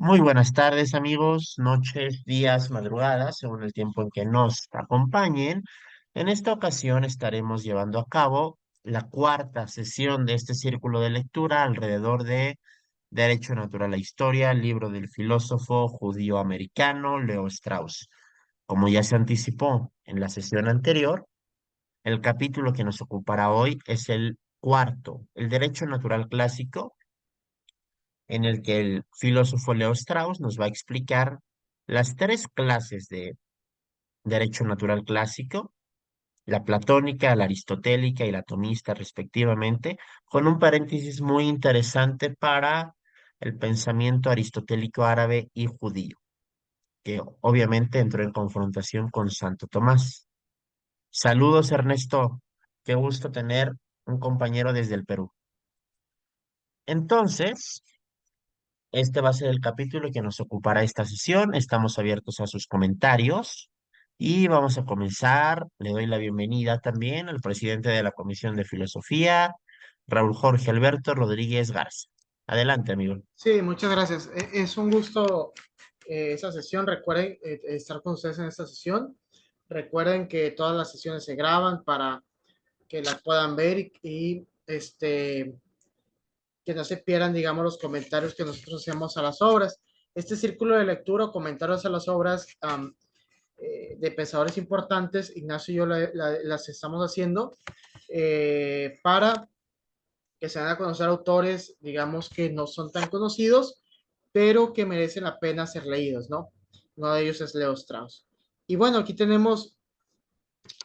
Muy buenas tardes, amigos, noches, días, madrugadas, según el tiempo en que nos acompañen. En esta ocasión estaremos llevando a cabo la cuarta sesión de este círculo de lectura alrededor de Derecho Natural a Historia, libro del filósofo judío americano Leo Strauss. Como ya se anticipó en la sesión anterior, el capítulo que nos ocupará hoy es el cuarto, el Derecho Natural Clásico, en el que el filósofo Leo Strauss nos va a explicar las tres clases de derecho natural clásico, la platónica, la aristotélica y la atomista respectivamente, con un paréntesis muy interesante para el pensamiento aristotélico árabe y judío, que obviamente entró en confrontación con Santo Tomás. Saludos, Ernesto. Qué gusto tener un compañero desde el Perú. Entonces, este va a ser el capítulo que nos ocupará esta sesión. Estamos abiertos a sus comentarios y vamos a comenzar. Le doy la bienvenida también al presidente de la Comisión de Filosofía, Raúl Jorge Alberto Rodríguez Garza. Adelante, amigo. Sí, muchas gracias. Es un gusto esa sesión. Recuerden estar con ustedes en esta sesión. Recuerden que todas las sesiones se graban para que las puedan ver que no se pierdan, digamos, los comentarios que nosotros hacemos a las obras. Este círculo de lectura o comentarios a las obras de pensadores importantes, Ignacio y yo las estamos haciendo para que se van a conocer autores, digamos, que no son tan conocidos, pero que merecen la pena ser leídos, ¿no? Uno de ellos es Leo Strauss. Y bueno, aquí tenemos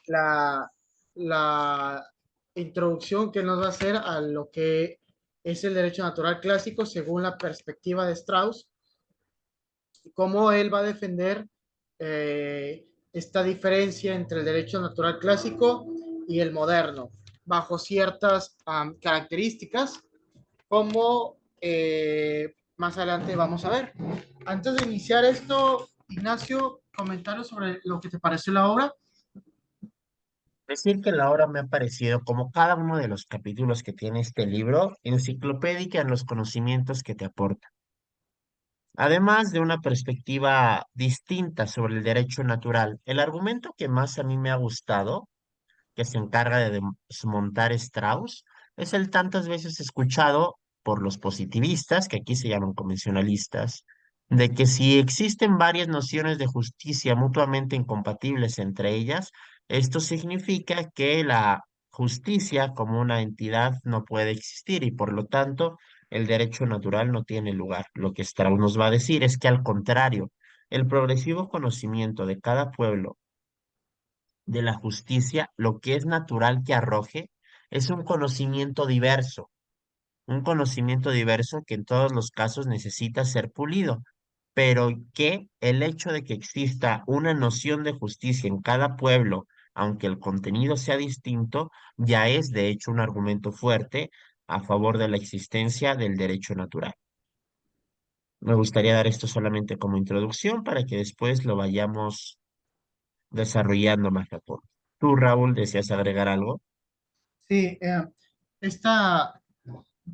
la, la introducción que nos va a hacer a lo que es el derecho natural clásico según la perspectiva de Strauss, y cómo él va a defender esta diferencia entre el derecho natural clásico y el moderno, bajo ciertas características, como más adelante vamos a ver. Antes de iniciar esto, Ignacio, comentarios sobre lo que te pareció la obra. Decir que la obra me ha parecido, como cada uno de los capítulos que tiene este libro, enciclopédica en los conocimientos que te aporta. Además de una perspectiva distinta sobre el derecho natural, el argumento que más a mí me ha gustado, que se encarga de desmontar Strauss, es el tantas veces escuchado por los positivistas, que aquí se llaman convencionalistas, de que si existen varias nociones de justicia mutuamente incompatibles entre ellas, esto significa que la justicia como una entidad no puede existir y por lo tanto el derecho natural no tiene lugar. Lo que Strauss nos va a decir es que al contrario, el progresivo conocimiento de cada pueblo de la justicia, lo que es natural que arroje es un conocimiento diverso que en todos los casos necesita ser pulido, pero que el hecho de que exista una noción de justicia en cada pueblo, aunque el contenido sea distinto, ya es de hecho un argumento fuerte a favor de la existencia del derecho natural. Me gustaría dar esto solamente como introducción para que después lo vayamos desarrollando más a fondo. ¿Tú, Raúl, deseas agregar algo? Sí, esta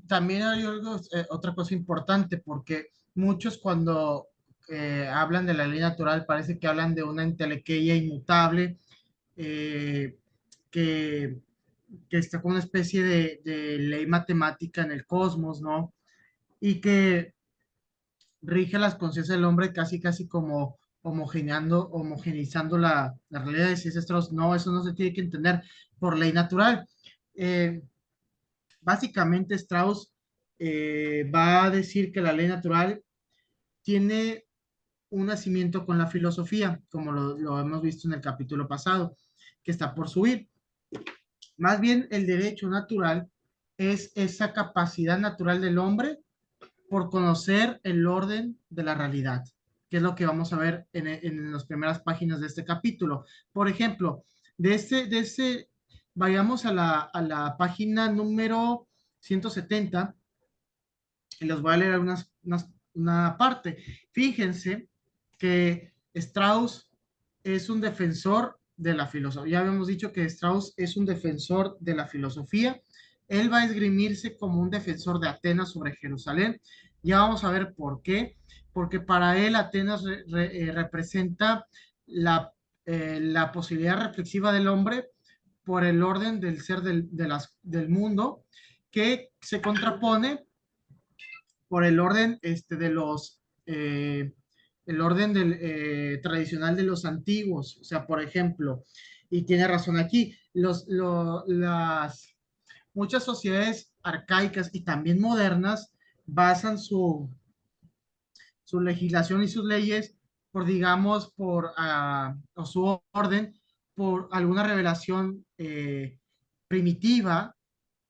también hay algo, otra cosa importante, porque muchos cuando hablan de la ley natural parece que hablan de una entelequia inmutable, eh, que, que está como una especie de ley matemática en el cosmos, ¿no? Y que rige las conciencias del hombre casi como homogeneizando la realidad de ciencias Strauss. No, eso no se tiene que entender por ley natural. Eh, Básicamente Strauss va a decir que la ley natural tiene un nacimiento con la filosofía, como lo hemos visto en el capítulo pasado, que está por subir. Más bien el derecho natural es esa capacidad natural del hombre por conocer el orden de la realidad, que es lo que vamos a ver en las primeras páginas de este capítulo. Por ejemplo, vayamos a la página número 170 y les voy a leer una parte. Fíjense que Strauss es un defensor de la filosofía. Ya habíamos dicho que Strauss es un defensor de la filosofía, él va a esgrimirse como un defensor de Atenas sobre Jerusalén. Ya vamos a ver por qué. Porque para él Atenas representa la, la posibilidad reflexiva del hombre por el orden del ser del mundo, que se contrapone por el orden el orden tradicional de los antiguos. O sea, por ejemplo, y tiene razón aquí, las muchas sociedades arcaicas y también modernas basan su legislación y sus leyes por, digamos, o su orden, por alguna revelación primitiva,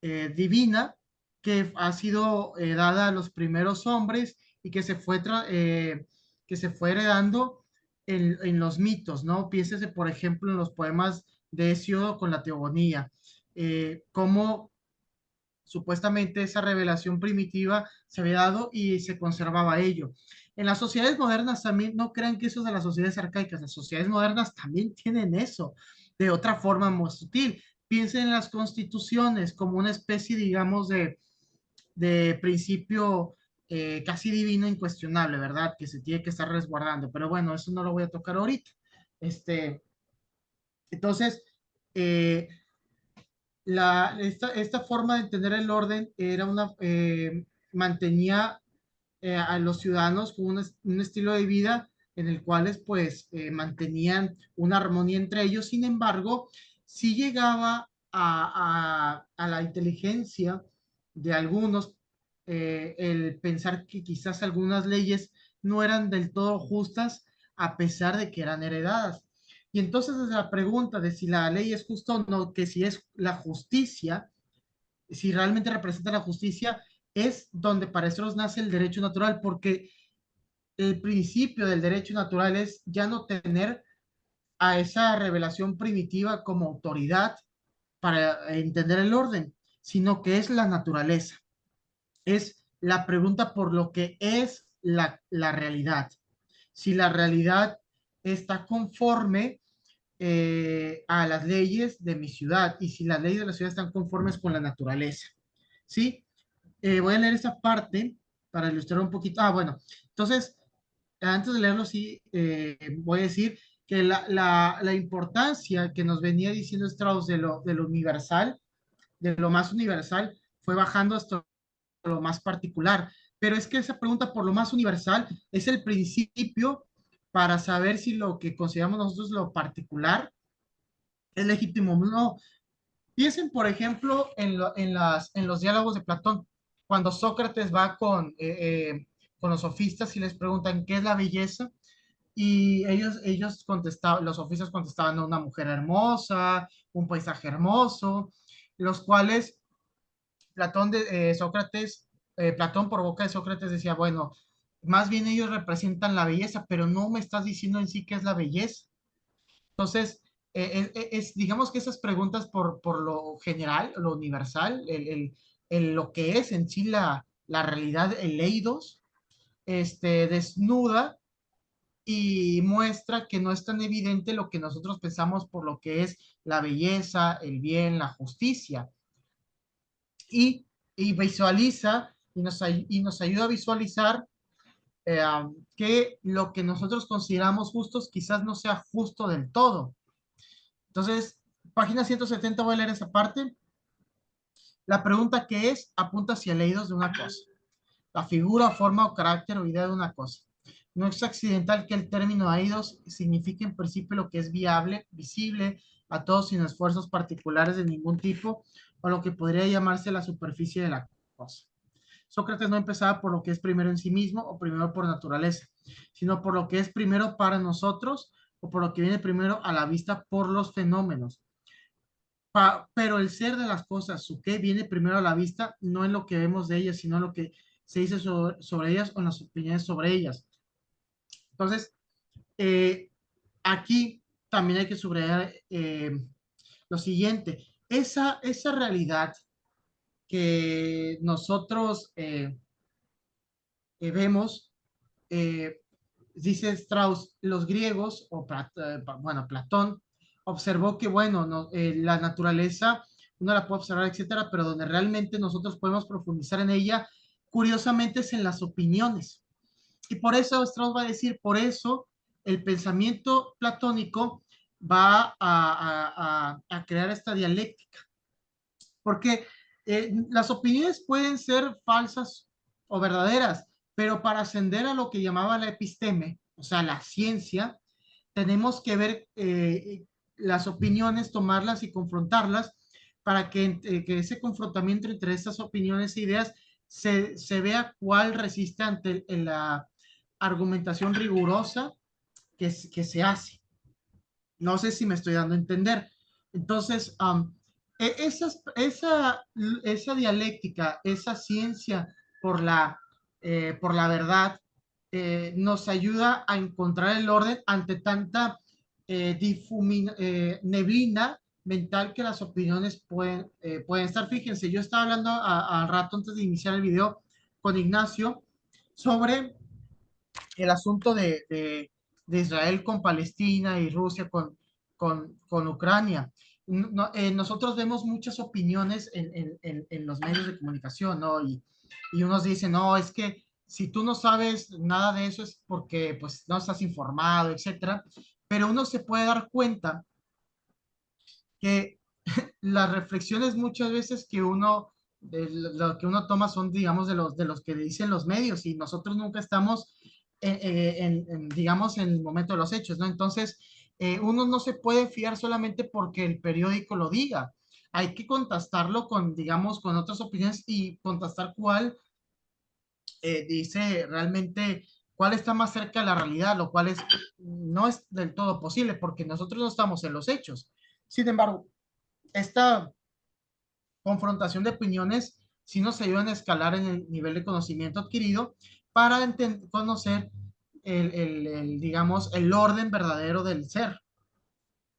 divina, que ha sido dada a los primeros hombres y que se fue heredando los mitos, ¿no? Piénsese, por ejemplo, en los poemas de Hesíodo con la Teogonía, cómo supuestamente esa revelación primitiva se había dado y se conservaba ello. En las sociedades modernas también, no crean que eso es de las sociedades arcaicas, las sociedades modernas también tienen eso, de otra forma más sutil. Piensen en las constituciones como una especie, digamos, de principio casi divino, incuestionable, ¿verdad? Que se tiene que estar resguardando. Pero bueno, eso no lo voy a tocar ahorita. Este, entonces, eh, esta forma de entender el orden mantenía a los ciudadanos con un estilo de vida en el cual pues mantenían una armonía entre ellos. Sin embargo, sí llegaba a la inteligencia de algunos el pensar que quizás algunas leyes no eran del todo justas a pesar de que eran heredadas. Y entonces es la pregunta de si la ley es justa o no, que si es la justicia, si realmente representa la justicia, es donde para nosotros nace el derecho natural, porque el principio del derecho natural es ya no tener a esa revelación primitiva como autoridad para entender el orden, sino que es la naturaleza, es la pregunta por lo que es la realidad. Si la realidad está conforme a las leyes de mi ciudad y si las leyes de la ciudad están conformes con la naturaleza. ¿Sí? Voy a leer esta parte para ilustrar un poquito. Ah, bueno, entonces, antes de leerlo, sí, voy a decir que la importancia que nos venía diciendo Strauss de lo universal, de lo más universal, fue bajando hasta lo más particular. Pero es que esa pregunta por lo más universal es el principio para saber si lo que consideramos nosotros lo particular es legítimo o no. Piensen, por ejemplo, en los diálogos de Platón, cuando Sócrates va con los sofistas y les preguntan qué es la belleza, y ellos contestaban, los sofistas contestaban una mujer hermosa, un paisaje hermoso, los cuales Platón por boca de Sócrates decía, bueno, más bien ellos representan la belleza, pero no me estás diciendo en sí qué es la belleza. Entonces, digamos que esas preguntas por lo general, lo universal, lo que es en sí la realidad, el eidos, desnuda y muestra que no es tan evidente lo que nosotros pensamos por lo que es la belleza, el bien, la justicia. Y visualiza y nos ayuda a visualizar que lo que nosotros consideramos justos quizás no sea justo del todo. Entonces, página 170, voy a leer esa parte. La pregunta que es apunta hacia el eidos de una cosa. La figura, forma o carácter o idea de una cosa. No es accidental que el término eidos signifique en principio lo que es viable, visible a todos sin esfuerzos particulares de ningún tipo, o lo que podría llamarse la superficie de la cosa. Sócrates no empezaba por lo que es primero en sí mismo o primero por naturaleza, sino por lo que es primero para nosotros o por lo que viene primero a la vista por los fenómenos. Pero el ser de las cosas, su qué, viene primero a la vista, no en lo que vemos de ellas, sino en lo que se dice sobre ellas o en las opiniones sobre ellas. Entonces, eh, aquí también hay que subrayar lo siguiente, esa realidad que nosotros vemos, eh, dice Strauss, los griegos, bueno, Platón, observó que, bueno, no, la naturaleza uno la puede observar, etcétera, pero donde realmente nosotros podemos profundizar en ella, curiosamente es en las opiniones. Y por eso Strauss va a decir, por eso el pensamiento platónico va a crear esta dialéctica, porque las opiniones pueden ser falsas o verdaderas, pero para ascender a lo que llamaba la episteme, o sea, la ciencia, tenemos que ver las opiniones, tomarlas y confrontarlas para que ese confrontamiento entre estas opiniones e ideas se vea cuál resiste ante la argumentación rigurosa que se hace. No sé si me estoy dando a entender. Entonces, esa dialéctica, esa ciencia por por la verdad, nos ayuda a encontrar el orden ante tanta neblina mental que las opiniones pueden estar. Fíjense, yo estaba hablando al rato antes de iniciar el video con Ignacio sobre el asunto de Israel con Palestina y Rusia con Ucrania. Nosotros vemos muchas opiniones en los medios de comunicación, ¿no? Y unos dicen, no, es que si tú no sabes nada de eso es porque pues no estás informado, etcétera. Pero uno se puede dar cuenta que las reflexiones muchas veces que uno, de lo que uno toma son, digamos, de los que dicen los medios y nosotros nunca estamos, digamos, en el momento de los hechos, ¿no? Entonces, uno no se puede fiar solamente porque el periódico lo diga. Hay que contrastarlo con, digamos, con otras opiniones y contrastar cuál dice realmente cuál está más cerca de la realidad, lo cual no es del todo posible porque nosotros no estamos en los hechos. Sin embargo, esta confrontación de opiniones sí nos ayudan a escalar en el nivel de conocimiento adquirido para conocer digamos, el orden verdadero del ser.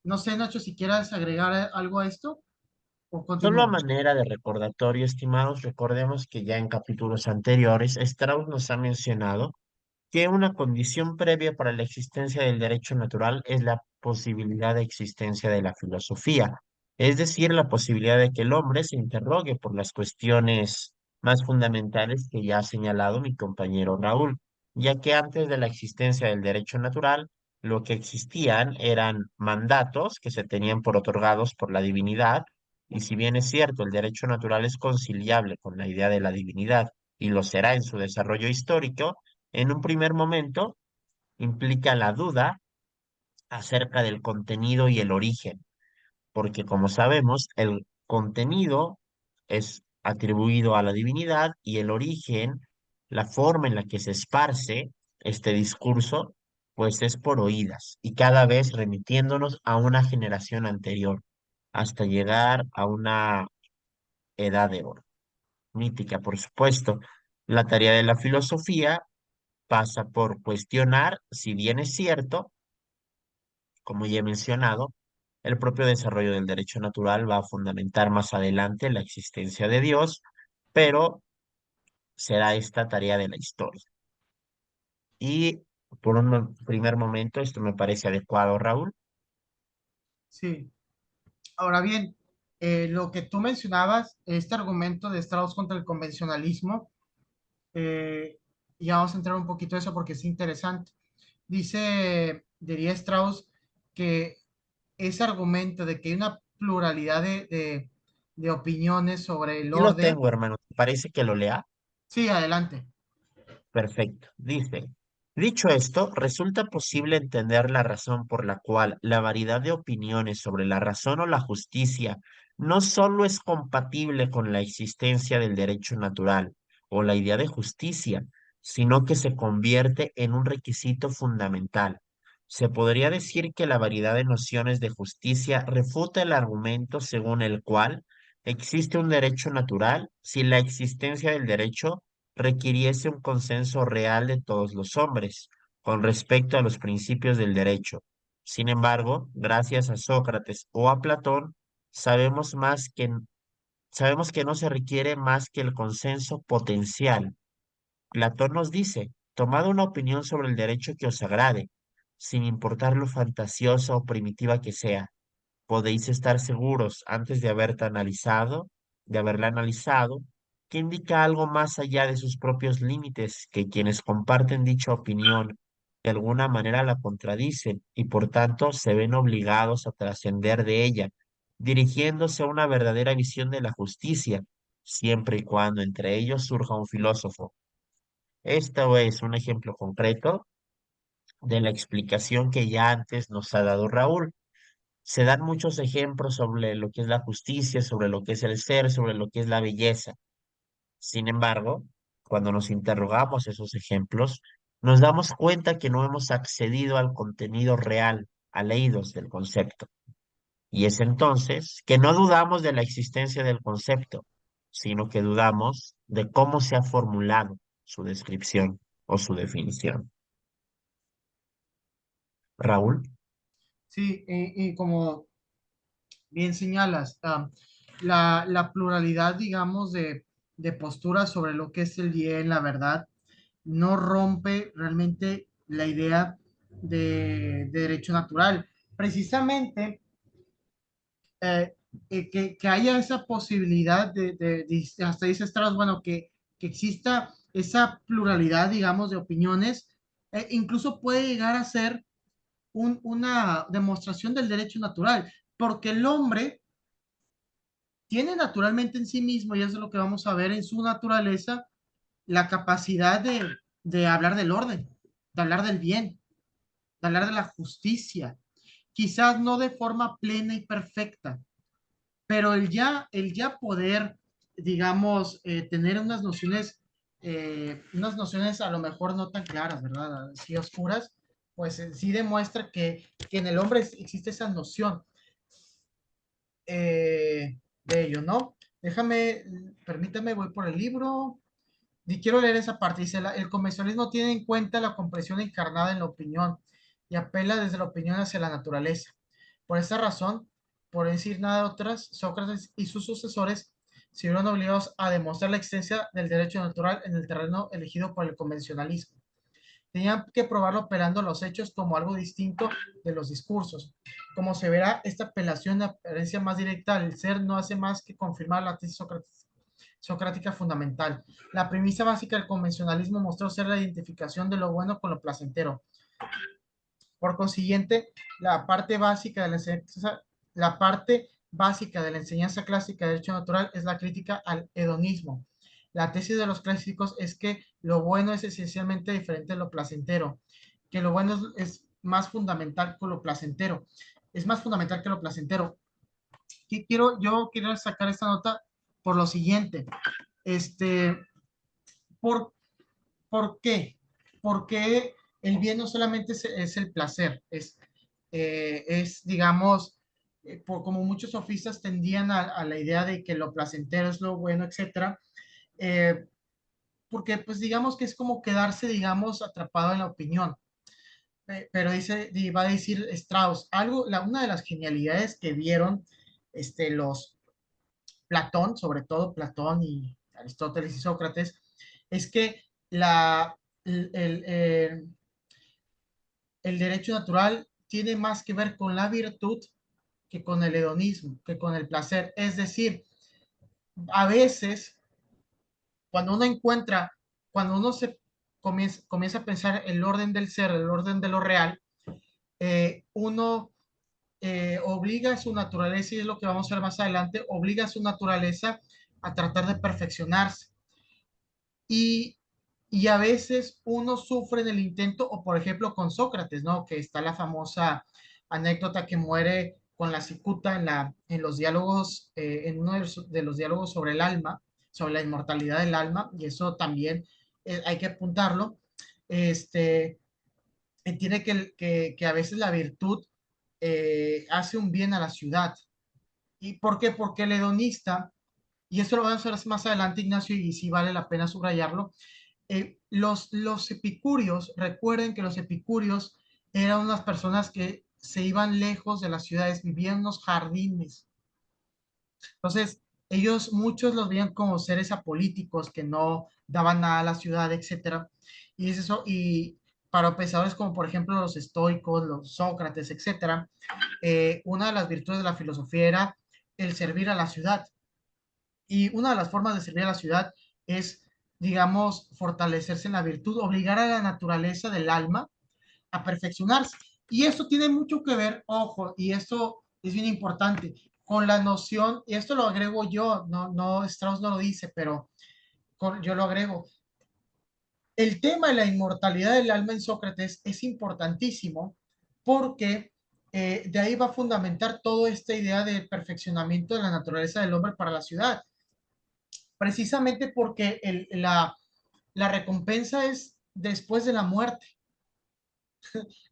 No sé, Nacho, si quieras agregar algo a esto o Solo a continúo. manera de recordatorio, estimados, recordemos que ya en capítulos anteriores, Strauss nos ha mencionado que una condición previa para la existencia del derecho natural es la posibilidad de existencia de la filosofía, es decir, la posibilidad de que el hombre se interrogue por las cuestiones más fundamentales que ya ha señalado mi compañero Raúl, ya que antes de la existencia del derecho natural, lo que existían eran mandatos que se tenían por otorgados por la divinidad, y si bien es cierto, el derecho natural es conciliable con la idea de la divinidad, y lo será en su desarrollo histórico, en un primer momento implica la duda acerca del contenido y el origen, porque como sabemos, el contenido es atribuido a la divinidad y el origen, la forma en la que se esparce este discurso, pues es por oídas y cada vez remitiéndonos a una generación anterior, hasta llegar a una edad de oro, mítica, por supuesto. La tarea de la filosofía pasa por cuestionar, si bien es cierto, como ya he mencionado, el propio desarrollo del derecho natural va a fundamentar más adelante la existencia de Dios, pero será esta tarea de la historia. Y por un primer momento esto me parece adecuado, Raúl. Sí. Ahora bien, lo que tú mencionabas, este argumento de Strauss contra el convencionalismo, eh, ya vamos a entrar un poquito a eso porque es interesante. Diría Strauss, que ese argumento de que hay una pluralidad de opiniones sobre el Y lo orden. tengo, hermano. ¿Te parece que lo lea? Sí, adelante. Perfecto. Dice, dicho esto, resulta posible entender la razón por la cual la variedad de opiniones sobre la razón o la justicia no solo es compatible con la existencia del derecho natural o la idea de justicia, sino que se convierte en un requisito fundamental. Se podría decir que la variedad de nociones de justicia refuta el argumento según el cual existe un derecho natural si la existencia del derecho requiriese un consenso real de todos los hombres con respecto a los principios del derecho. Sin embargo, gracias a Sócrates o a Platón, sabemos sabemos que no se requiere más que el consenso potencial. Platón nos dice, tomad una opinión sobre el derecho que os agrade, sin importar lo fantasiosa o primitiva que sea, podéis estar seguros antes de haberla analizado, que indica algo más allá de sus propios límites, que quienes comparten dicha opinión de alguna manera la contradicen y por tanto se ven obligados a trascender de ella, dirigiéndose a una verdadera visión de la justicia, siempre y cuando entre ellos surja un filósofo. Esto es un ejemplo concreto de la explicación que ya antes nos ha dado Raúl. Se dan muchos ejemplos sobre lo que es la justicia, sobre lo que es el ser, sobre lo que es la belleza. Sin embargo, cuando nos interrogamos esos ejemplos, nos damos cuenta que no hemos accedido al contenido real, a leídos del concepto. Y es entonces que no dudamos de la existencia del concepto, sino que dudamos de cómo se ha formulado su descripción o su definición. Raúl, Sí, y como bien señalas, la pluralidad, digamos, de posturas sobre lo que es el bien, la verdad, no rompe realmente la idea de derecho natural. Precisamente, que haya esa posibilidad hasta dice Strauss, bueno, que exista esa pluralidad, digamos, de opiniones, incluso puede llegar a ser una demostración del derecho natural, porque el hombre tiene naturalmente en sí mismo, y eso es lo que vamos a ver en su naturaleza, la capacidad de hablar del orden, de hablar del bien, de hablar de la justicia, quizás no de forma plena y perfecta, pero el ya poder, digamos, tener unas nociones a lo mejor no tan claras, ¿verdad? Sí oscuras, pues sí demuestra que en el hombre existe esa noción de ello, ¿no? Déjame, permítame, voy por el libro. Y quiero leer esa parte. Dice, el convencionalismo tiene en cuenta la comprensión encarnada en la opinión y apela desde la opinión hacia la naturaleza. Por esa razón, por decir nada de otras, Sócrates y sus sucesores se vieron obligados a demostrar la existencia del derecho natural en el terreno elegido por el convencionalismo. Tenían que probarlo operando los hechos como algo distinto de los discursos. Como se verá, esta apelación de apariencia más directa al ser no hace más que confirmar la tesis socrática fundamental. La premisa básica del convencionalismo mostró ser la identificación de lo bueno con lo placentero. Por consiguiente, la parte básica de la enseñanza clásica de derecho natural es la crítica al hedonismo. La tesis de los clásicos es que lo bueno es esencialmente diferente de lo placentero, que lo bueno es más fundamental que lo placentero. Es más fundamental que lo placentero. Yo quiero sacar esta nota por lo siguiente. Este, ¿por, ¿Por qué? Porque el bien no solamente es el placer, digamos, como muchos sofistas tendían a la idea de que lo placentero es lo bueno, etcétera, eh, porque pues digamos que es como quedarse, digamos, atrapado en la opinión. Pero va a decir Strauss, una de las genialidades que vieron los Platón, sobre todo Platón y Aristóteles y Sócrates, es que el derecho natural tiene más que ver con la virtud que con el hedonismo, que con el placer. Es decir, a veces cuando uno encuentra, cuando uno comienza a pensar el orden del ser, el orden de lo real, uno obliga a su naturaleza, y es lo que vamos a ver más adelante, obliga a su naturaleza a tratar de perfeccionarse. Y, y a veces uno sufre en el intento, o por ejemplo con Sócrates, ¿no? Que está la famosa anécdota que muere con la cicuta en los diálogos, en uno de los diálogos sobre el alma, sobre la inmortalidad del alma, y eso también hay que apuntarlo. Este, Tiene que a veces la virtud hace un bien a la ciudad. ¿Y por qué? Porque el hedonista, y esto lo vamos a ver más adelante, Ignacio, y sí vale la pena subrayarlo, los epicúreos, recuerden que los epicúreos eran unas personas que se iban lejos de las ciudades, vivían en unos jardines. Entonces, muchos los veían como seres apolíticos que no daban nada a la ciudad, etcétera. Y para pensadores como por ejemplo los estoicos, los Sócrates, etcétera, una de las virtudes de la filosofía era el servir a la ciudad. Y una de las formas de servir a la ciudad es, digamos, fortalecerse en la virtud, obligar a la naturaleza del alma a perfeccionarse. Y esto tiene mucho que ver, ojo, y esto es bien importante, con la noción, y esto lo agrego yo, no, Strauss no lo dice, pero yo lo agrego. El tema de la inmortalidad del alma en Sócrates es importantísimo porque de ahí va a fundamentar toda esta idea de perfeccionamiento de la naturaleza del hombre para la ciudad, precisamente porque la recompensa es después de la muerte.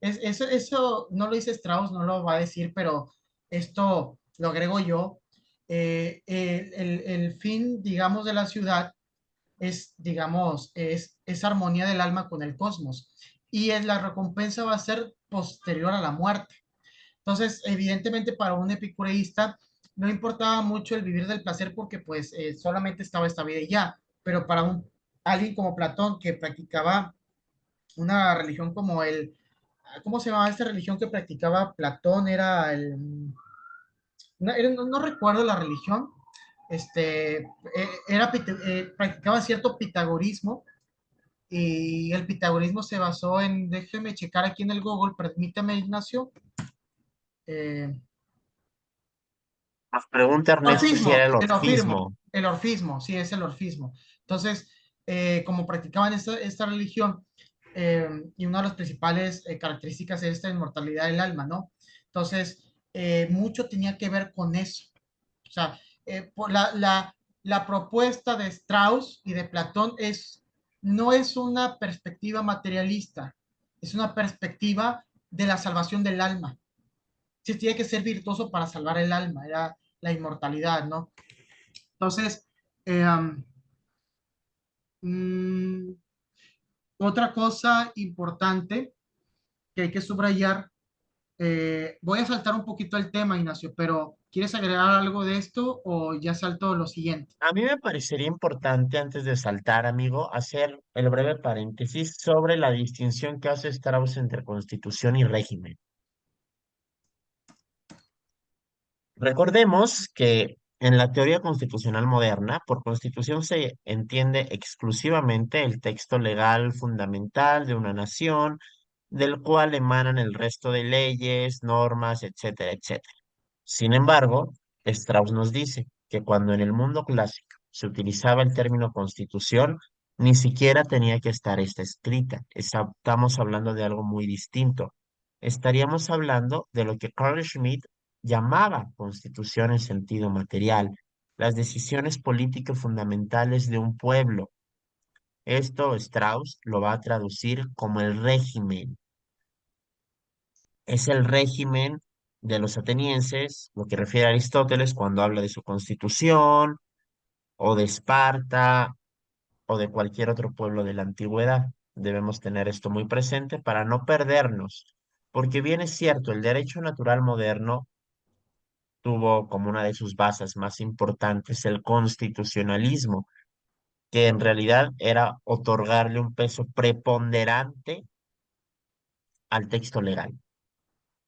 Eso no lo dice Strauss, no lo va a decir, pero esto lo agrego yo. El fin, digamos, de la ciudad es, digamos, es armonía del alma con el cosmos. Y la recompensa va a ser posterior a la muerte. Entonces, evidentemente para un epicureísta no importaba mucho el vivir del placer porque pues solamente estaba esta vida y ya, pero para alguien como Platón que practicaba una religión como ¿cómo se llamaba esta religión que practicaba Platón? No recuerdo la religión, practicaba cierto pitagorismo y el pitagorismo se basó déjeme checar aquí en el Google, permítame Ignacio, eh, Nos pregunta Ernesto si era orfismo, el orfismo. el orfismo, sí, es el orfismo. Entonces, como practicaban esta religión, y una de las principales características es esta inmortalidad del alma, ¿no? Entonces, mucho tenía que ver con eso. O sea, la propuesta de Strauss y de Platón no es una perspectiva materialista, es una perspectiva de la salvación del alma. Sí, tiene que ser virtuoso para salvar el alma, era la inmortalidad, ¿no? Entonces, eh, mm, otra cosa importante que hay que subrayar, voy a saltar un poquito el tema, Ignacio, pero ¿quieres agregar algo de esto o ya salto lo siguiente? A mí me parecería importante, antes de saltar, amigo, hacer el breve paréntesis sobre la distinción que hace Strauss entre constitución y régimen. Recordemos que en la teoría constitucional moderna, por constitución se entiende exclusivamente el texto legal fundamental de una nación, del cual emanan el resto de leyes, normas, etcétera, etcétera. Sin embargo, Strauss nos dice que cuando en el mundo clásico se utilizaba el término constitución, ni siquiera tenía que estar esta escrita. Estamos hablando de algo muy distinto. Estaríamos hablando de lo que Carl Schmitt llamaba constitución en sentido material, las decisiones políticas fundamentales de un pueblo. Esto Strauss lo va a traducir como el régimen. Es el régimen de los atenienses, lo que refiere a Aristóteles cuando habla de su constitución, o de Esparta, o de cualquier otro pueblo de la antigüedad. Debemos tener esto muy presente para no perdernos, porque bien es cierto, el derecho natural moderno tuvo como una de sus bases más importantes el constitucionalismo, que en realidad era otorgarle un peso preponderante al texto legal,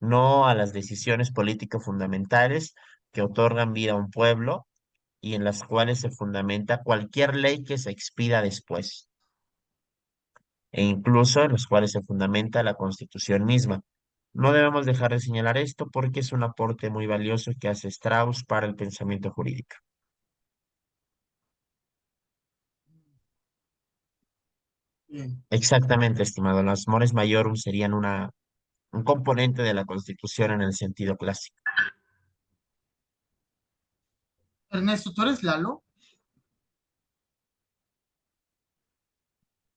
no a las decisiones políticas fundamentales que otorgan vida a un pueblo y en las cuales se fundamenta cualquier ley que se expida después, e incluso en los cuales se fundamenta la Constitución misma. No debemos dejar de señalar esto porque es un aporte muy valioso que hace Strauss para el pensamiento jurídico. Bien. Exactamente, estimado. Las mores maiorum serían un componente de la Constitución en el sentido clásico. Ernesto, ¿tú eres Lalo?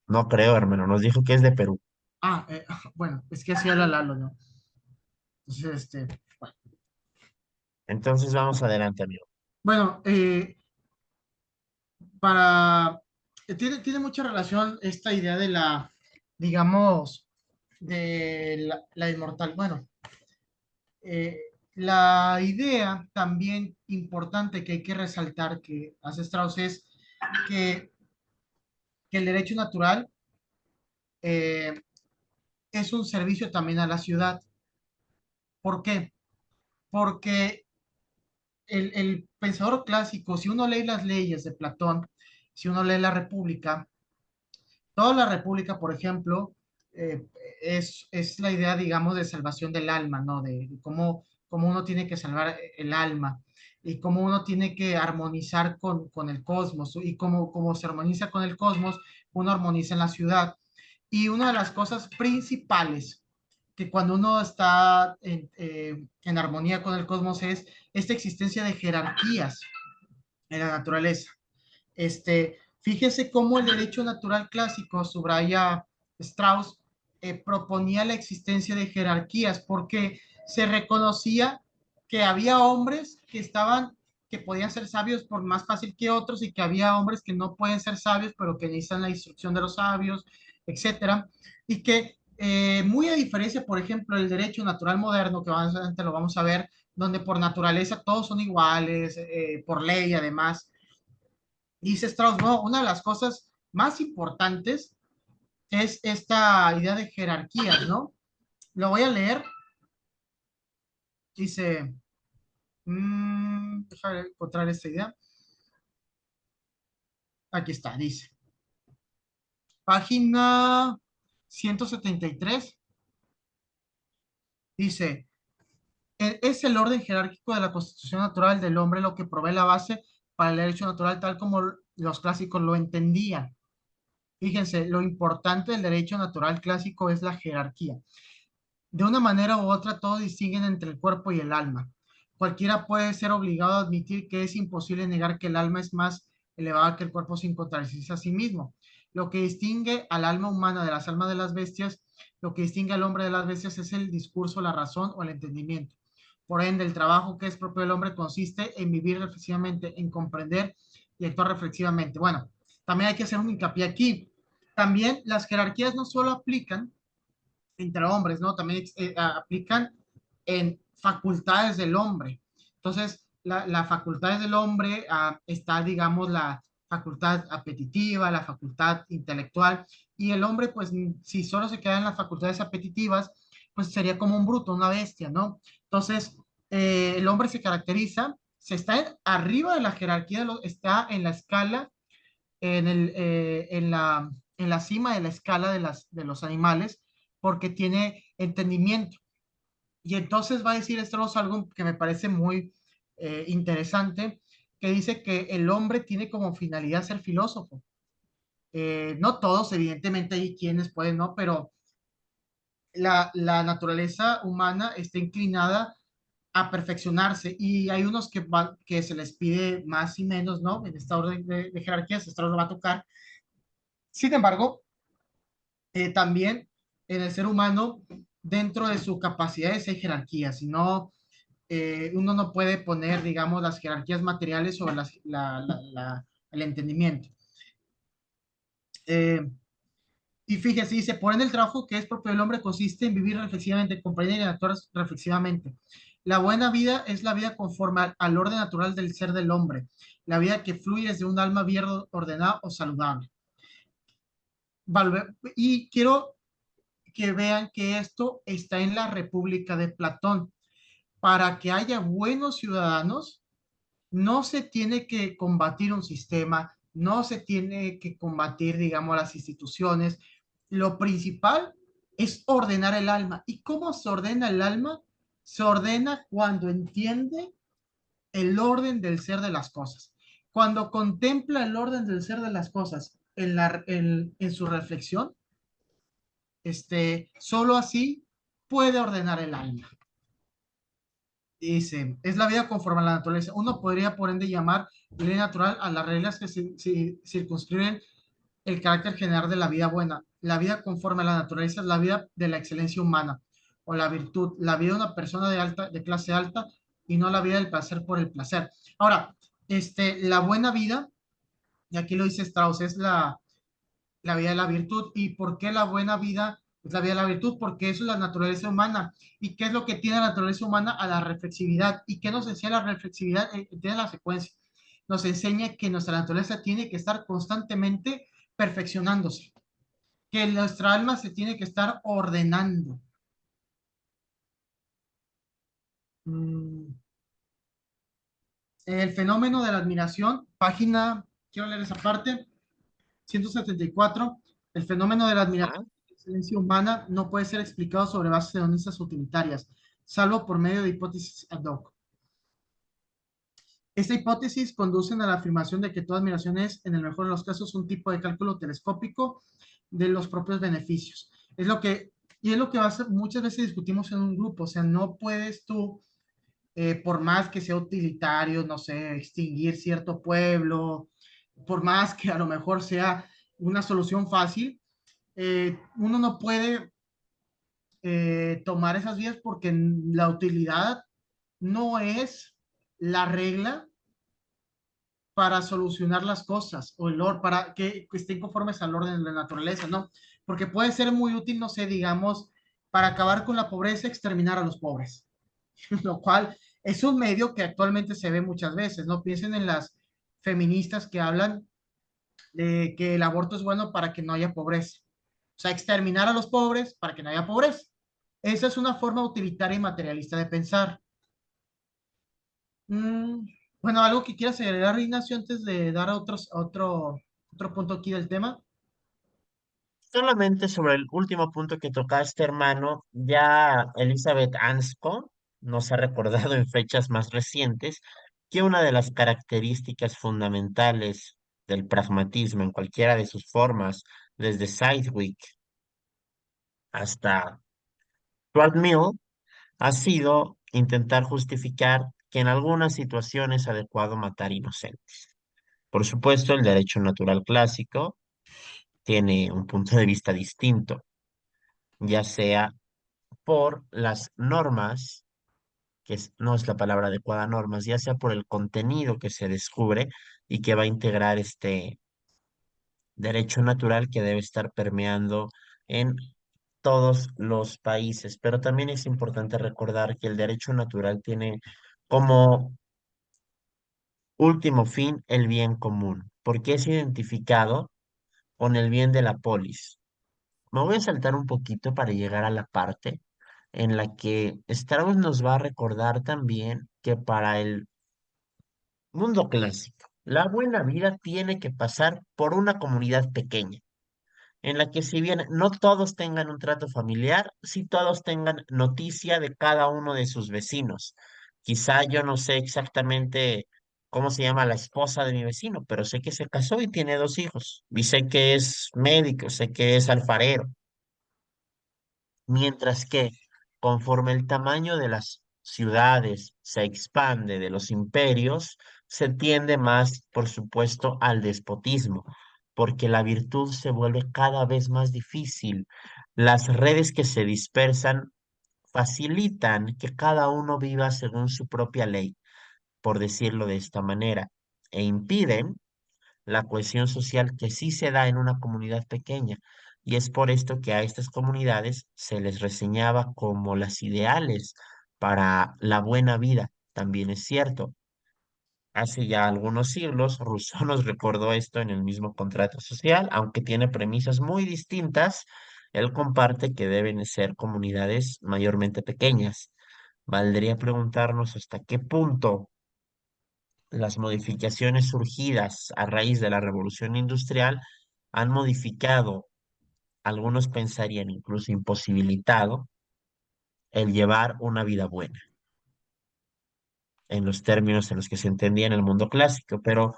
No creo, hermano. Nos dijo que es de Perú. Ah, bueno, es que así era Lalo, ¿no? Entonces, Entonces vamos adelante, amigo. bueno, para, tiene mucha relación esta idea de digamos, de la inmortal. Bueno, eh, la idea también importante que hay que resaltar que hace Strauss es que, que el derecho natural eh, es un servicio también a la ciudad. ¿Por qué? porque el pensador clásico, si uno lee las leyes de Platón, si uno lee la República, toda la República, por ejemplo, eh, es la idea, digamos, de salvación del alma, ¿no? De cómo uno tiene que salvar el alma y cómo uno tiene que armonizar con el cosmos y cómo se armoniza con el cosmos, uno armoniza en la ciudad. Y una de las cosas principales que cuando uno está en armonía con el cosmos es esta existencia de jerarquías en la naturaleza. Fíjese cómo el derecho natural clásico, subraya Strauss, proponía la existencia de jerarquías porque se reconocía que había hombres que podían ser sabios por más fácil que otros y que había hombres que no pueden ser sabios, pero que necesitan la instrucción de los sabios, etcétera. Y que, muy a diferencia, por ejemplo, del derecho natural moderno, que más adelante lo vamos a ver, donde por naturaleza todos son iguales, por ley además, dice Strauss, no, una de las cosas más importantes es esta idea de jerarquías, ¿no? Lo voy a leer. Dice, déjame encontrar esta idea. Aquí está, dice. Página 173. Dice, es el orden jerárquico de la constitución natural del hombre lo que provee la base para el derecho natural tal como los clásicos lo entendían. Fíjense, lo importante del derecho natural clásico es la jerarquía. De una manera u otra, todos distinguen entre el cuerpo y el alma. Cualquiera puede ser obligado a admitir que es imposible negar que el alma es más elevada que el cuerpo sin contradecirse a sí mismo. Lo que distingue al alma humana de las almas de las bestias, lo que distingue al hombre de las bestias es el discurso, la razón o el entendimiento. Por ende, el trabajo que es propio del hombre consiste en vivir reflexivamente, en comprender y actuar reflexivamente. Bueno, también hay que hacer un hincapié aquí. También las jerarquías no solo aplican entre hombres, ¿no? También aplican en facultades del hombre. Entonces, las facultades del hombre está, digamos, la facultad apetitiva, la facultad intelectual, y el hombre, pues, si solo se queda en las facultades apetitivas, pues sería como un bruto, una bestia, ¿no? Entonces, el hombre se caracteriza, se está arriba de la jerarquía, está en la escala, en la cima de la escala de los animales, porque tiene entendimiento. Y entonces va a decir Strauss algo que me parece muy interesante, que dice que el hombre tiene como finalidad ser filósofo. No todos, evidentemente hay quienes pueden, ¿no? Pero la naturaleza humana está inclinada a perfeccionarse y hay unos que se les pide más y menos, ¿no? En esta orden de jerarquías, Strauss lo va a tocar. Sin embargo, también en el ser humano, dentro de sus capacidades hay jerarquías, y no, uno no puede poner, digamos, las jerarquías materiales sobre el entendimiento. Eh, y fíjese, dice, por ende el trabajo que es propio del hombre consiste en vivir reflexivamente, comprender y actuar reflexivamente. La buena vida es la vida conforme al orden natural del ser del hombre, la vida que fluye desde un alma bien ordenada o saludable. Y quiero que vean que esto está en la República de Platón. Para que haya buenos ciudadanos, no se tiene que combatir un sistema, no se tiene que combatir, digamos, las instituciones. Lo principal es ordenar el alma. ¿Y cómo se ordena el alma? Se ordena cuando entiende el orden del ser de las cosas. Cuando contempla el orden del ser de las cosas en su reflexión, solo así puede ordenar el alma. Dice, es la vida conforme a la naturaleza. Uno podría, por ende, llamar ley natural a las reglas que circunscriben el carácter general de la vida buena. La vida conforme a la naturaleza es la vida de la excelencia humana o la virtud, la vida de una persona de clase alta y no la vida del placer por el placer. Ahora, la buena vida, y aquí lo dice Strauss, es la vida de la virtud. ¿Y por qué la buena vida es la vida de la virtud? Porque eso es la naturaleza humana. ¿Y qué es lo que tiene la naturaleza humana? A la reflexividad. ¿Y qué nos enseña la reflexividad? Tiene la secuencia. Nos enseña que nuestra naturaleza tiene que estar constantemente perfeccionándose, que nuestra alma se tiene que estar ordenando. Mm, el fenómeno de la admiración, página, quiero leer esa parte, 174. El fenómeno de la admiración ¿Ah? y excelencia humana no puede ser explicado sobre bases hedonistas utilitarias, salvo por medio de hipótesis ad hoc. Esta hipótesis conduce a la afirmación de que toda admiración es, en el mejor de los casos, un tipo de cálculo telescópico de los propios beneficios. Es lo que, y es lo que muchas veces discutimos en un grupo, o sea, no puedes tú, por más que sea utilitario, no sé, extinguir cierto pueblo, por más que a lo mejor sea una solución fácil, uno no puede tomar esas vías porque la utilidad no es la regla para solucionar las cosas o el orden, para que estén conformes al orden de la naturaleza, ¿no? Porque puede ser muy útil, no sé, digamos, para acabar con la pobreza, exterminar a los pobres, lo cual es un medio que actualmente se ve muchas veces, ¿no? Piensen en las feministas que hablan de que el aborto es bueno para que no haya pobreza. O sea, exterminar a los pobres para que no haya pobreza. Esa es una forma utilitaria y materialista de pensar. Mm, bueno, algo que quieras agregar, Ignacio, antes de dar otro punto aquí del tema. Solamente sobre el último punto que tocaste, hermano, ya Elizabeth Anscombe nos ha recordado en fechas más recientes que una de las características fundamentales del pragmatismo en cualquiera de sus formas, desde Sidgwick hasta Stuart Mill, ha sido intentar justificar que en algunas situaciones es adecuado matar inocentes. Por supuesto, el derecho natural clásico tiene un punto de vista distinto, ya sea por las normas, no es la palabra adecuada, normas, ya sea por el contenido que se descubre y que va a integrar este derecho natural que debe estar permeando en todos los países. Pero también es importante recordar que el derecho natural tiene como último fin el bien común, porque es identificado con el bien de la polis. Me voy a saltar un poquito para llegar a la parte en la que Strauss nos va a recordar también que para el mundo clásico, la buena vida tiene que pasar por una comunidad pequeña, en la que si bien no todos tengan un trato familiar, sí todos tengan noticia de cada uno de sus vecinos. Quizá yo no sé exactamente cómo se llama la esposa de mi vecino, pero sé que se casó y tiene dos hijos, y sé que es médico, sé que es alfarero. Mientras que conforme el tamaño de las ciudades se expande de los imperios, se tiende más, por supuesto, al despotismo, porque la virtud se vuelve cada vez más difícil. Las redes que se dispersan facilitan que cada uno viva según su propia ley, por decirlo de esta manera, e impiden la cohesión social que sí se da en una comunidad pequeña. Y es por esto que a estas comunidades se les reseñaba como las ideales para la buena vida. También es cierto. Hace ya algunos siglos, Rousseau nos recordó esto en el mismo contrato social, aunque tiene premisas muy distintas, él comparte que deben ser comunidades mayormente pequeñas. Valdría preguntarnos hasta qué punto las modificaciones surgidas a raíz de la revolución industrial han modificado, algunos pensarían incluso imposibilitado, el llevar una vida buena, en los términos en los que se entendía en el mundo clásico. Pero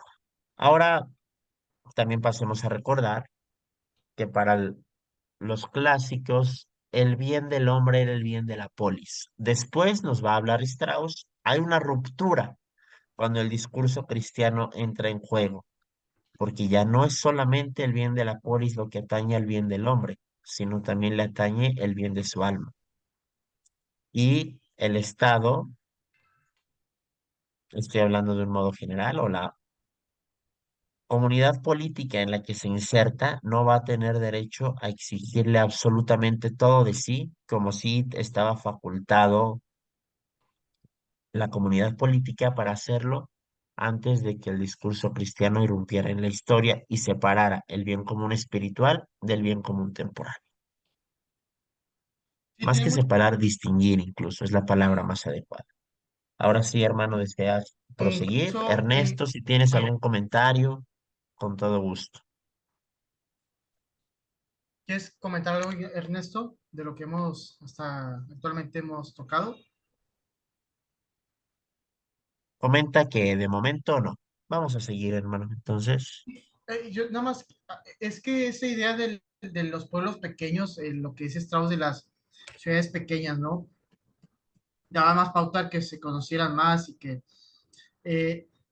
ahora también pasemos a recordar que para los clásicos el bien del hombre era el bien de la polis. Después nos va a hablar Strauss, hay una ruptura cuando el discurso cristiano entra en juego, porque ya no es solamente el bien de la polis lo que atañe al bien del hombre, sino también le atañe el bien de su alma. Y el Estado, estoy hablando de un modo general, o la comunidad política en la que se inserta, no va a tener derecho a exigirle absolutamente todo de sí, como si estaba facultado la comunidad política para hacerlo antes de que el discurso cristiano irrumpiera en la historia y separara el bien común espiritual del bien común temporal. Sí, Más tiene que mucho, separar, distinguir incluso, es la palabra más adecuada. Ahora sí, hermano, ¿deseas E proseguir? incluso, Ernesto, si tienes vaya, algún comentario, con todo gusto. ¿quieres comentar algo, Ernesto, de lo que hemos hasta actualmente hemos tocado? Comenta que de momento no. Vamos a seguir, hermano. Entonces, Yo nada más, es que esa idea de los pueblos pequeños, lo que dice Strauss de las ciudades pequeñas, ¿no? Daba más pauta que se conocieran más y que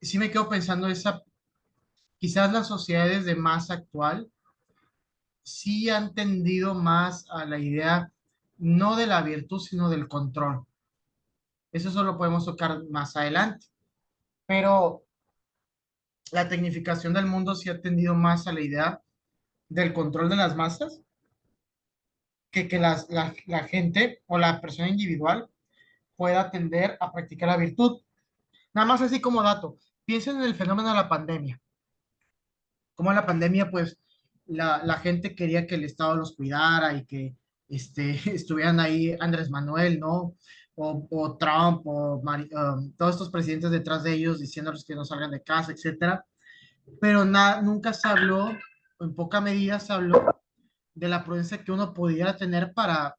sí me quedo pensando esa, quizás las sociedades de masa actual sí han tendido más a la idea no de la virtud, sino del control. Eso solo podemos tocar más adelante, pero la tecnificación del mundo sí ha tendido más a la idea del control de las masas que la gente o la persona individual pueda tender a practicar la virtud. Nada más así como dato, piensen en el fenómeno de la pandemia. Como en la pandemia, pues la gente quería que el Estado los cuidara y que estuvieran ahí Andrés Manuel, ¿no? O Trump, todos estos presidentes detrás de ellos diciéndoles que no salgan de casa, etcétera. Pero nunca se habló, o en poca medida se habló de la prudencia que uno pudiera tener para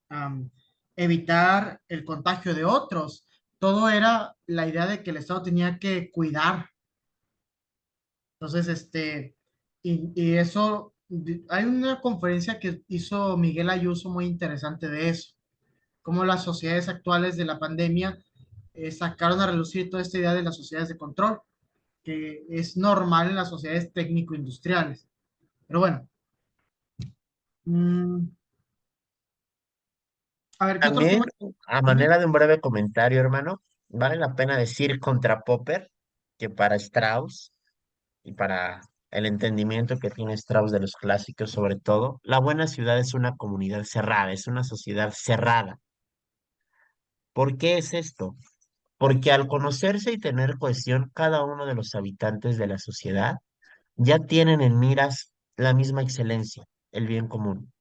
evitar el contagio de otros. Todo era la idea de que el Estado tenía que cuidar. Entonces, y eso, hay una conferencia que hizo Miguel Ayuso muy interesante de eso, cómo las sociedades actuales de la pandemia sacaron a relucir toda esta idea de las sociedades de control, que es normal en las sociedades técnico-industriales. Pero bueno, mm, a ver, ¿qué otro también, tema? a Dime. manera de un breve comentario, hermano, vale la pena decir contra Popper que para Strauss y para el entendimiento que tiene Strauss de los clásicos, sobre todo, la buena ciudad es una comunidad cerrada, es una sociedad cerrada. ¿Por qué es esto? Porque al conocerse y tener cohesión, cada uno de los habitantes de la sociedad ya tienen en miras la misma excelencia, el bien común.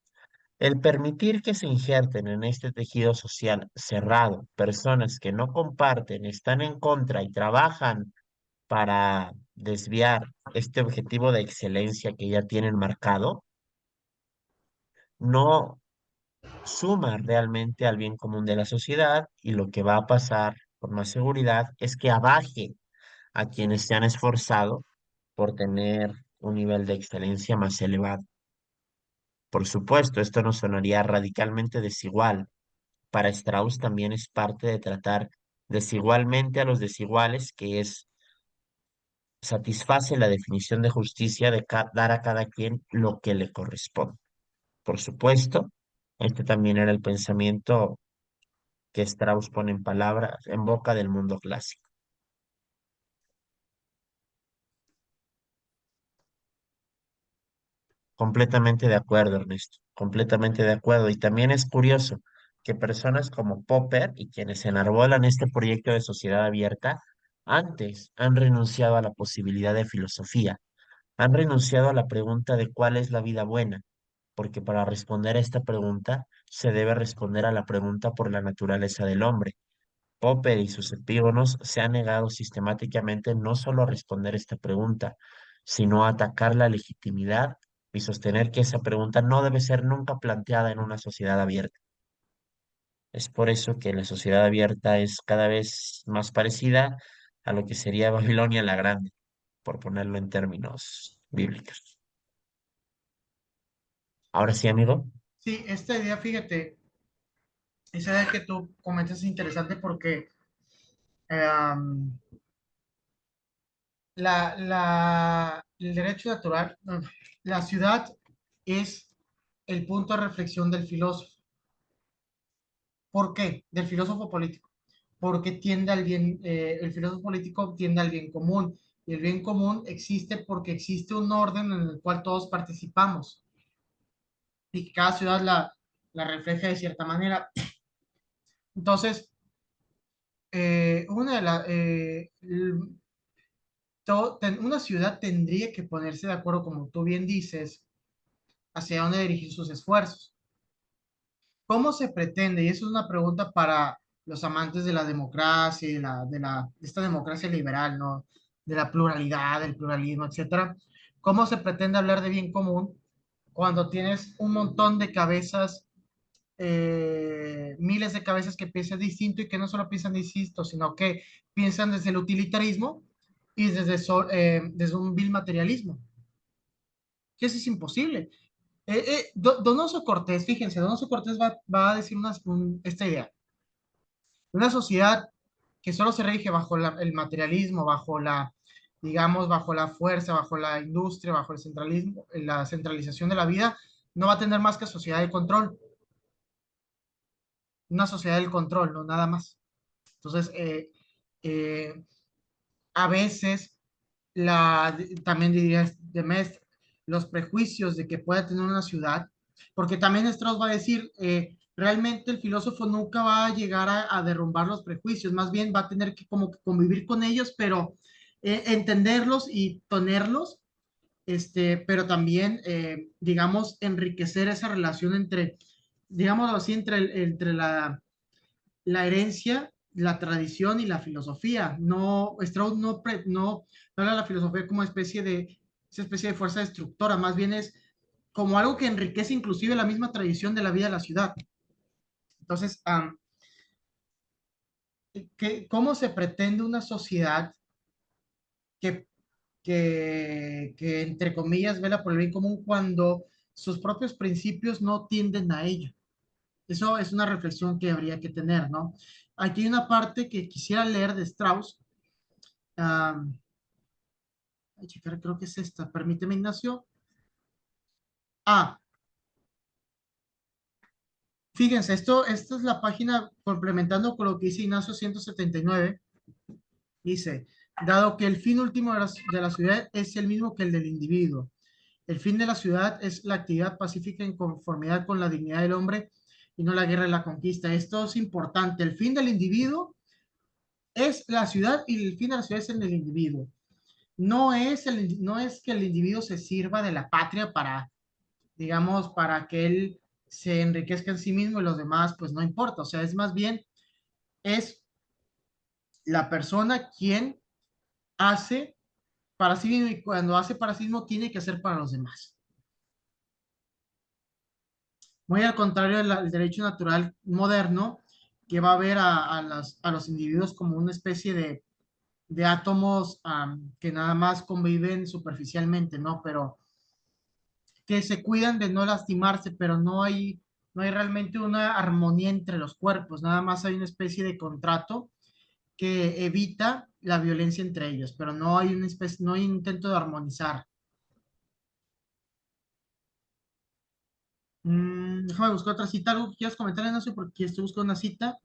El permitir que se injerten en este tejido social cerrado personas que no comparten, están en contra y trabajan para desviar este objetivo de excelencia que ya tienen marcado, no suma realmente al bien común de la sociedad y lo que va a pasar con más seguridad es que abaje a quienes se han esforzado por tener un nivel de excelencia más elevado. Por supuesto, esto no sonaría radicalmente desigual. Para Strauss también es parte de tratar desigualmente a los desiguales, que es satisface la definición de justicia de dar a cada quien lo que le corresponde. Por supuesto, este también era el pensamiento que Strauss pone en palabras, en boca del mundo clásico. Completamente de acuerdo, Ernesto, completamente de acuerdo. Y también es curioso que personas como Popper y quienes enarbolan este proyecto de sociedad abierta, antes han renunciado a la posibilidad de filosofía, han renunciado a la pregunta de cuál es la vida buena, porque para responder a esta pregunta se debe responder a la pregunta por la naturaleza del hombre. Popper y sus epígonos se han negado sistemáticamente no solo a responder esta pregunta, sino a atacar la legitimidad y sostener que esa pregunta no debe ser nunca planteada en una sociedad abierta. Es por eso que la sociedad abierta es cada vez más parecida a lo que sería Babilonia la Grande, por ponerlo en términos bíblicos. Ahora sí, amigo. Sí, esta idea, fíjate, esa idea que tú comentas es interesante porque um, el derecho natural, no, la ciudad es el punto de reflexión del filósofo. ¿Por qué? Del filósofo político. Porque tiende al bien, el filósofo político tiende al bien común. Y el bien común existe porque existe un orden en el cual todos participamos y que cada ciudad la refleja de cierta manera. Entonces, una ciudad tendría que ponerse de acuerdo, como tú bien dices, hacia dónde dirigir sus esfuerzos. ¿Cómo se pretende? Y eso es una pregunta para los amantes de la democracia, de esta democracia liberal, ¿no? De la pluralidad, del pluralismo, etcétera. ¿Cómo se pretende hablar de bien común cuando tienes un montón de cabezas, miles de cabezas que piensan distinto y que no solo piensan distinto, sino que piensan desde el utilitarismo y desde un vil materialismo? Que eso es imposible. Donoso Cortés, fíjense, Donoso Cortés va a decir esta idea. Una sociedad que solo se rige bajo el materialismo, digamos, bajo la fuerza, bajo la industria, bajo el centralismo, la centralización de la vida, no va a tener más que sociedad de control, una sociedad del control, no nada más. Entonces, eh, a veces, también diría de Mestre, los prejuicios de que pueda tener una ciudad, porque también Strauss va a decir, realmente el filósofo nunca va a llegar a derrumbar los prejuicios, más bien va a tener que como que convivir con ellos, pero entenderlos y ponerlos, pero también, digamos, enriquecer esa relación entre, digámoslo así, entre la herencia, la tradición y la filosofía. No, Strauss no habla de la filosofía como esa especie de fuerza destructora, más bien es como algo que enriquece inclusive la misma tradición de la vida de la ciudad. Entonces, ¿cómo se pretende una sociedad que, entre comillas, vela por el bien común cuando sus propios principios no tienden a ello? Eso es una reflexión que habría que tener, ¿no? Aquí hay una parte que quisiera leer de Strauss. Um, checar, creo que es esta. Permíteme, Ignacio. Ah, fíjense, esta es la página complementando con lo que dice Ignacio 179. Dice, dado que el fin último de la ciudad es el mismo que el del individuo, el fin de la ciudad es la actividad pacífica en conformidad con la dignidad del hombre y no la guerra y la conquista. Esto es importante. El fin del individuo es la ciudad y el fin de la ciudad es el del individuo. No es que el individuo se sirva de la patria para, digamos, para que él se enriquezca en sí mismo y los demás, pues no importa. O sea, es más bien, es la persona quien hace para sí mismo y cuando hace para sí mismo tiene que hacer para los demás. Muy al contrario del derecho natural moderno, que va a ver a los individuos como una especie de átomos que nada más conviven superficialmente, ¿no? Pero que se cuidan de no lastimarse, pero no hay realmente una armonía entre los cuerpos, nada más hay una especie de contrato que evita la violencia entre ellos, pero no hay intento de armonizar. Déjame buscar otra cita, algo que quieras comentar, no sé, porque estoy buscando una cita.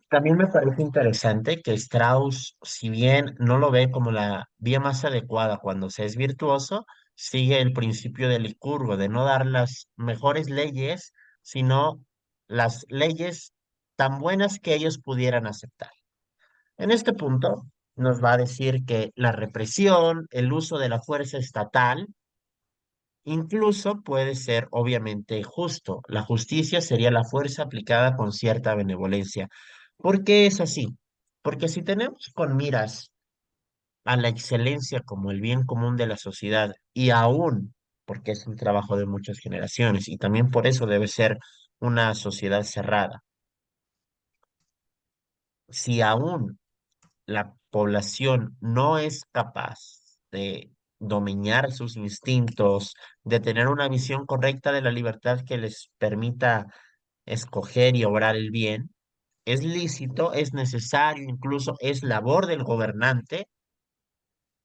También me parece interesante que Strauss, si bien no lo ve como la vía más adecuada cuando se es virtuoso, sigue el principio de Licurgo, de no dar las mejores leyes, sino las leyes tan buenas que ellos pudieran aceptar. En este punto nos va a decir que la represión, el uso de la fuerza estatal, incluso puede ser obviamente justo. La justicia sería la fuerza aplicada con cierta benevolencia. ¿Por qué es así? Porque si tenemos con miras a la excelencia como el bien común de la sociedad y aún, porque es un trabajo de muchas generaciones y también por eso debe ser una sociedad cerrada, si aún la población no es capaz de dominar sus instintos, de tener una visión correcta de la libertad que les permita escoger y obrar el bien, es lícito, es necesario, incluso es labor del gobernante,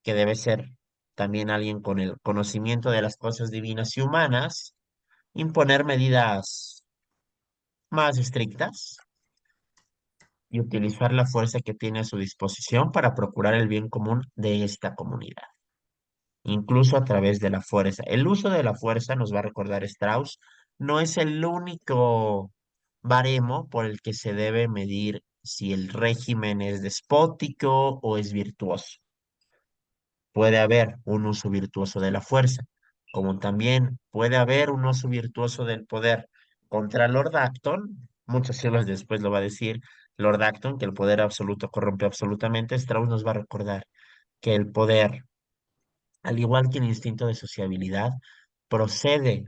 que debe ser también alguien con el conocimiento de las cosas divinas y humanas, imponer medidas más estrictas y utilizar la fuerza que tiene a su disposición para procurar el bien común de esta comunidad, incluso a través de la fuerza. El uso de la fuerza, nos va a recordar Strauss, no es el único baremo por el que se debe medir si el régimen es despótico o es virtuoso. Puede haber un uso virtuoso de la fuerza, como también puede haber un uso virtuoso del poder. Contra Lord Acton, muchos siglos después lo va a decir Lord Acton, que el poder absoluto corrompe absolutamente. Strauss nos va a recordar que el poder, al igual que el instinto de sociabilidad, procede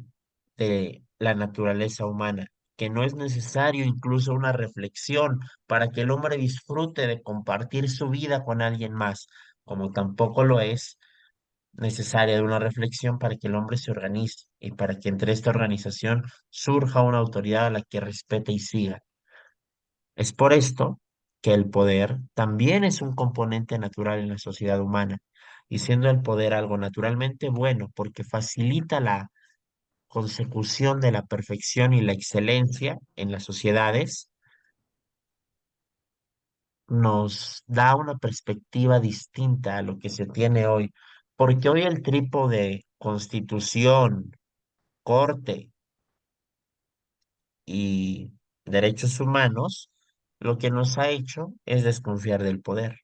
de la naturaleza humana, que no es necesario incluso una reflexión para que el hombre disfrute de compartir su vida con alguien más, como tampoco lo es necesaria de una reflexión para que el hombre se organice y para que entre esta organización surja una autoridad a la que respete y siga. Es por esto que el poder también es un componente natural en la sociedad humana, y siendo el poder algo naturalmente bueno porque facilita la consecución de la perfección y la excelencia en las sociedades, nos da una perspectiva distinta a lo que se tiene hoy, porque hoy el trípode constitución, corte y derechos humanos, lo que nos ha hecho es desconfiar del poder.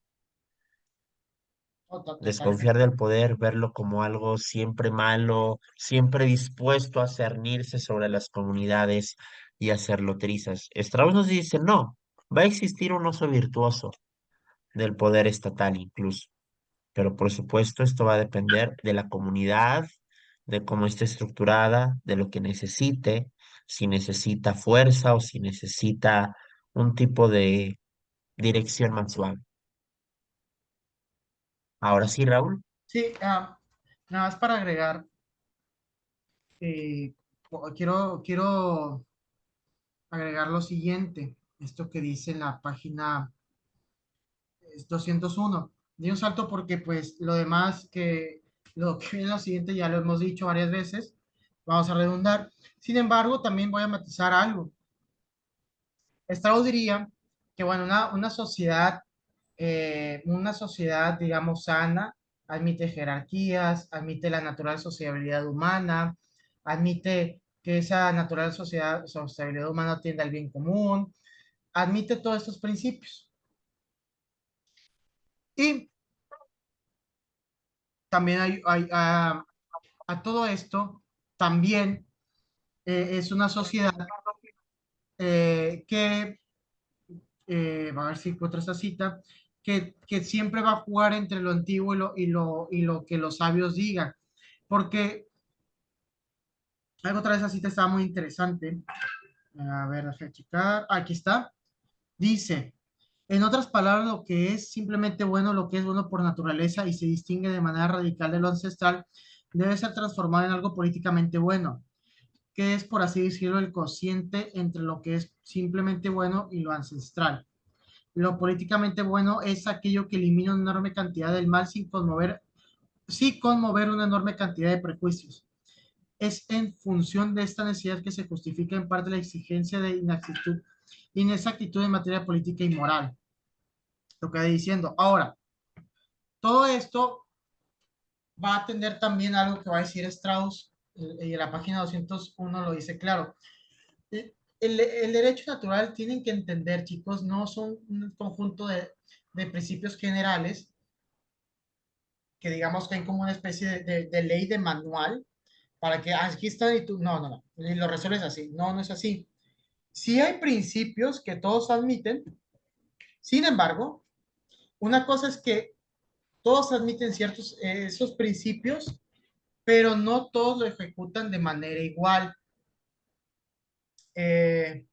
Desconfiar Totalmente. del poder, verlo como algo siempre malo, siempre dispuesto a cernirse sobre las comunidades y hacerlo trizas. Strauss nos dice, no, va a existir un uso virtuoso del poder estatal incluso, pero por supuesto esto va a depender de la comunidad, de cómo esté estructurada, de lo que necesite, si necesita fuerza o si necesita un tipo de dirección más suave. Ahora sí, Raúl, Sí, nada más para agregar, eh, quiero agregar lo siguiente, esto que dice en la página 201. Di un salto porque pues lo demás que lo que viene lo siguiente ya lo hemos dicho varias veces, vamos a redundar. Sin embargo, también voy a matizar algo. Strauss diría que, bueno, una sociedad, digamos, sana, admite jerarquías, admite la natural sociabilidad humana, admite que esa natural sociabilidad humana tiende al bien común, admite todos estos principios. Y también a todo esto, también es una sociedad que a ver si encuentro esta cita, que siempre va a jugar entre lo antiguo y lo que los sabios digan. Porque algo otra vez esa cita estaba muy interesante. A ver, déjame checar. Aquí está. Dice, en otras palabras, lo que es simplemente bueno, lo que es bueno por naturaleza y se distingue de manera radical de lo ancestral, debe ser transformado en algo políticamente bueno, que es, por así decirlo, el cociente entre lo que es simplemente bueno y lo ancestral. Lo políticamente bueno es aquello que elimina una enorme cantidad del mal sin conmover una enorme cantidad de prejuicios. Es en función de esta necesidad que se justifica en parte la exigencia de inexactitud en materia política y moral. Lo que va diciendo. Ahora, todo esto va a atender también a algo que va a decir Strauss, y en la página 201 lo dice claro. El derecho natural tienen que entender, chicos, no son un conjunto de principios generales que digamos que hay como una especie de ley de manual para que aquí está y tú, no, no, no, y lo resuelves así. No, no es así. Sí hay principios que todos admiten, sin embargo, una cosa es que todos admiten ciertos esos principios, pero no todos lo ejecutan de manera igual. Eh,